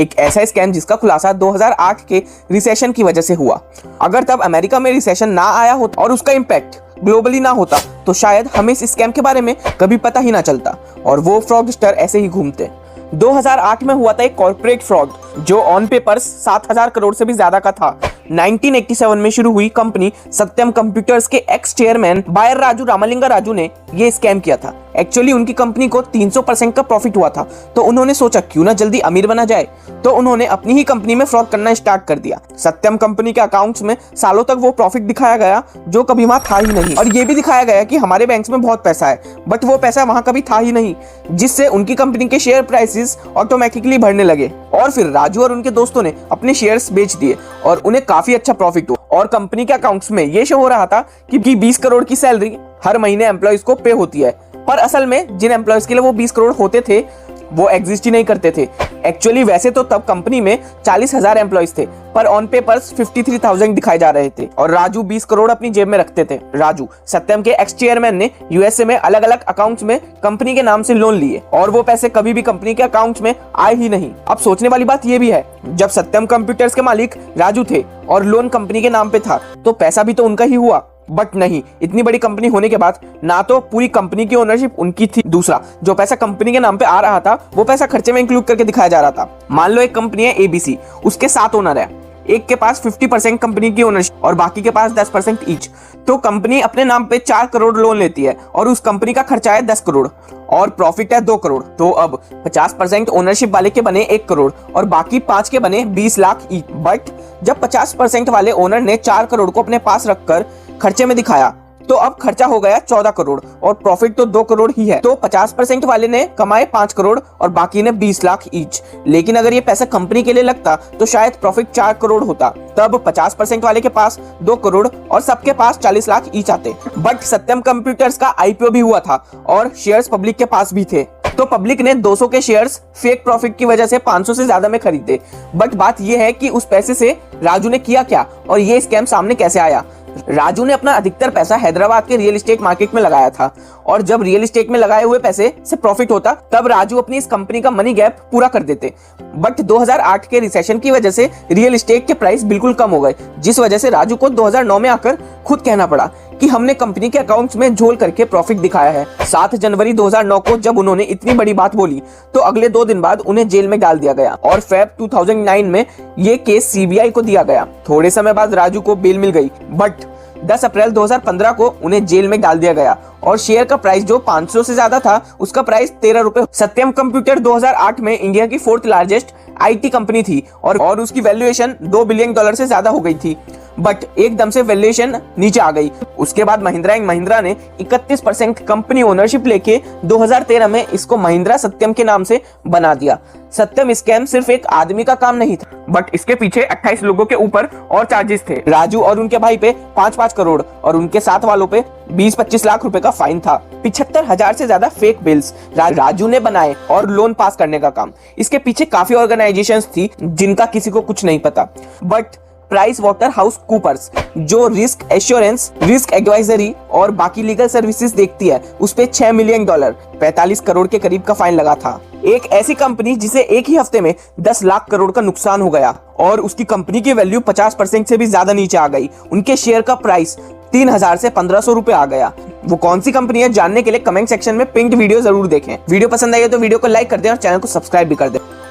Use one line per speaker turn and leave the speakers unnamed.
एक ऐसा स्कैम जिसका खुलासा 2008 के रिसेशन की वजह से हुआ। अगर तब अमेरिका में रिसेशन ना आया होता और उसका इम्पैक्ट ग्लोबली ना होता तो शायद हमें इस स्कैम के बारे में कभी पता ही ना चलता और वो फ्रॉडस्टर ऐसे ही घूमते। 2008 में हुआ था एक कॉर्पोरेट फ्रॉड जो ऑन पेपर्स 7,000 करोड़ से भी ज्यादा का था। 1987 में शुरू हुई कंपनी सत्यम कंप्यूटर्स के एक्स चेयरमैन बायर राजू रामलिंगा राजू ने ये स्कैम किया था। एक्चुअली उनकी कंपनी को 300% का प्रॉफिट हुआ था, तो उन्होंने सोचा क्यों ना जल्दी अमीर बना जाए, तो उन्होंने अपनी ही कंपनी में फ्रॉड करना स्टार्ट कर दिया। सत्यम कंपनी के अकाउंट्स में सालों तक वो प्रॉफिट दिखाया गया जो कभी वहां था ही नहीं, और ये भी दिखाया गया कि हमारे बैंक्स में बहुत पैसा है, बट वो पैसा वहां कभी था ही नहीं, जिससे उनकी कंपनी के शेयर प्राइसेस ऑटोमेटिकली बढ़ने लगे। और फिर राजू और उनके दोस्तों ने अपने शेयर्स बेच दिए और उन्हें काफी अच्छा प्रॉफिट हुआ और कंपनी के अकाउंट्स में ये शो हो रहा था कि 20 करोड़ की सैलरी हर महीने एम्प्लॉइज को पे होती है, पर असल में जिन एम्प्लॉइज के लिए वो 20 करोड़ होते थे वो एग्जिस्ट ही नहीं करते थे। एक्चुअली वैसे तो तब कंपनी में 40,000 एम्प्लॉइज थे, पर ऑन पेपर्स 53,000 दिखाए जा रहे थे और राजू 20 करोड़ अपनी जेब में रखते थे। राजू सत्यम के एक्स चेयरमैन ने यूएसए में अलग अलग अकाउंट्स में कंपनी के नाम से लोन लिए और वो पैसे कभी भी कंपनी के अकाउंट्स में आए ही नहीं। अब सोचने वाली बात ये भी है, जब सत्यम कंप्यूटर्स के मालिक राजू थे और लोन कंपनी के नाम पे था तो पैसा भी तो उनका ही हुआ, बट नहीं, इतनी बड़ी कंपनी होने के बाद ना तो पूरी कंपनी की ओनरशिप उनकी थी, दूसरा जो पैसा कंपनी के नाम पे आ रहा था वो पैसा खर्चे में इंक्लूड करके दिखाया जा रहा था। मान लो एक कंपनी है एबीसी, उसके 7 ओनर है, एक के पास 50% कंपनी की ओनरशिप और बाकी के पास 10% ईच, तो कंपनी अपने नाम पे 4 करोड़ लोन लेती है और उस कंपनी का खर्चा है 10 करोड़ और प्रॉफिट है 2 करोड़। तो अब 50% ओनरशिप वाले के बने 1 करोड़ और बाकी 5 के बने 20 लाख ईच। बट जब 50% वाले ओनर ने 4 करोड़ को अपने पास रखकर खर्चे में दिखाया तो अब खर्चा हो गया 14 करोड़ और प्रॉफिट तो 2 करोड़ ही है। तो 50% वाले ने कमाए 5 करोड़ और बाकी ने 20 लाख ईच। लेकिन अगर ये पैसा कंपनी के लिए लगता तो शायद प्रॉफिट 4 करोड़ होता, तब 50% वाले के पास 2 करोड़ और सबके पास 40 लाख ईच आते। बट सत्यम कंप्यूटर्स का आईपीओ भी हुआ था और शेयर्स पब्लिक के पास भी थे, तो पब्लिक ने 200 के शेयर्स फेक प्रॉफिट की वजह से 500 से ज्यादा में खरीदे। बट बात यह है कि उस पैसे से राजू ने किया क्या और ये स्कैम सामने कैसे आया। राजू ने अपना अधिकतर पैसा हैदराबाद के रियल एस्टेट मार्केट में लगाया था और जब रियल एस्टेट में लगाए हुए पैसे से प्रॉफिट होता तब राजू अपनी इस कंपनी का मनी गैप पूरा कर देते। बट 2008 के रिसेशन की वजह से रियल एस्टेट के प्राइस बिल्कुल कम हो गए, जिस वजह से राजू को 2009 में आकर खुद कहना पड़ा कि हमने कंपनी के अकाउंट्स में झोल करके प्रॉफिट दिखाया है। 7 जनवरी 2009 को जब उन्होंने इतनी बड़ी बात बोली तो अगले 2 दिन बाद उन्हें जेल में डाल दिया गया और फेब 2009 में ये केस सीबीआई को दिया गया। थोड़े समय बाद राजू को बेल मिल गई, बट 10 अप्रैल 2015 को उन्हें जेल में डाल दिया गया और शेयर का प्राइस जो 500 से ज्यादा था उसका प्राइस 13 रुपए। सत्यम कंप्यूटर 2008 में इंडिया की 4th लार्जेस्ट आईटी कंपनी थी और उसकी वैल्यूएशन $2 बिलियन से ज्यादा हो गई थी, बट एकदम से वैल्यूएशन नीचे आ गई। उसके बाद महिंद्रा एंड महिंद्रा ने 31% कंपनी ओनरशिप लेके 2013 में इसको महिंद्रा सत्यम के नाम से बना दिया। सत्यम स्कैम सिर्फ एक आदमी का काम नहीं था, बट इसके पीछे 28 लोगों के ऊपर और चार्जेस थे। राजू और उनके भाई पे 5-5 करोड़ और उनके साथ वालों पे 20-25 लाख रुपए का फाइन था। 75,000 से ज्यादा फेक बिल्स राजू ने बनाए और लोन पास करने का काम। इसके पीछे काफी ऑर्गेनाइजेशंस थी जिनका किसी को कुछ नहीं पता, but Price Water House Coopers जो रिस्क एश्योरेंस, रिस्क एडवाइजरी और बाकी लीगल सर्विसेज देखती है, उस पे $6 मिलियन 45 करोड़ के करीब का फाइन लगा था। एक ऐसी कंपनी जिसे एक ही हफ्ते में 10 लाख करोड़ का नुकसान हो गया और उसकी कंपनी की वैल्यू 50% से भी ज्यादा नीचे आ गई। उनके शेयर का प्राइस 3,000 से 1,500 रुपए आ गया। वो कौन सी कंपनी है जानने के लिए कमेंट सेक्शन में पिंक्ड वीडियो जरूर देखें। वीडियो पसंद आई है तो वीडियो को लाइक कर दें और चैनल को सब्सक्राइब भी कर दें।